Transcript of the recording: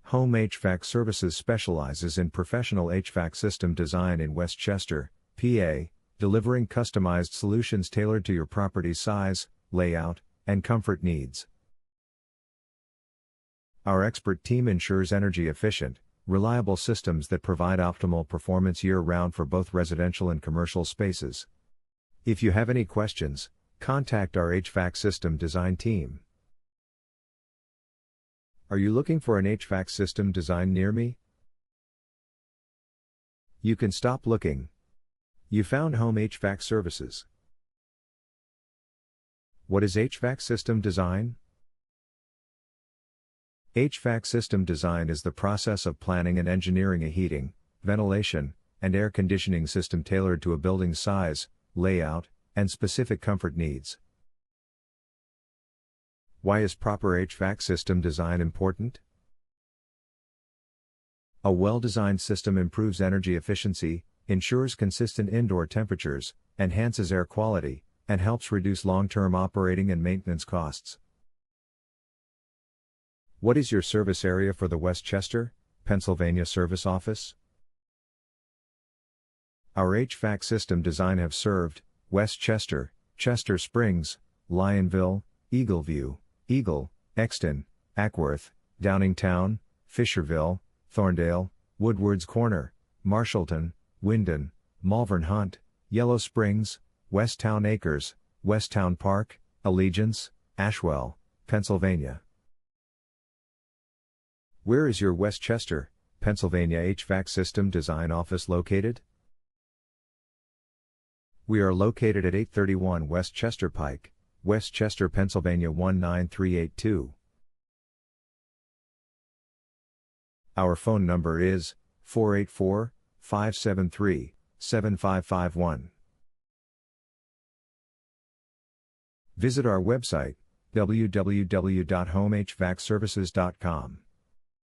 Home HVAC Services specializes in professional HVAC system design in Westchester, PA, delivering customized solutions tailored to your property's size, layout, and comfort needs. Our expert team ensures energy-efficient, reliable systems that provide optimal performance year-round for both residential and commercial spaces. If you have any questions, contact our HVAC system design team. Are you looking for an HVAC system design near me? You can stop looking. You found Home HVAC Services. What is HVAC system design? HVAC system design is the process of planning and engineering a heating, ventilation, and air conditioning system tailored to a building's size, layout, and specific comfort needs. Why is proper HVAC system design important? A well-designed system improves energy efficiency, ensures consistent indoor temperatures, enhances air quality, and helps reduce long-term operating and maintenance costs. What is your service area for the Westchester, Pennsylvania service office? Our HVAC system design have served Westchester, Chester Springs, Lionville, Eagleview, Eagle, Exton, Ackworth, Downingtown, Fisherville, Thorndale, Woodward's Corner, Marshallton, Windon, Malvern Hunt, Yellow Springs, Westtown Acres, Westtown Park, Allegiance, Ashwell, Pennsylvania. Where is your Westchester, Pennsylvania HVAC system design office located? We are located at 831 Westchester Pike, Westchester, Pennsylvania 19382. Our phone number is 484-573-7551. Visit our website, www.homehvacservices.com.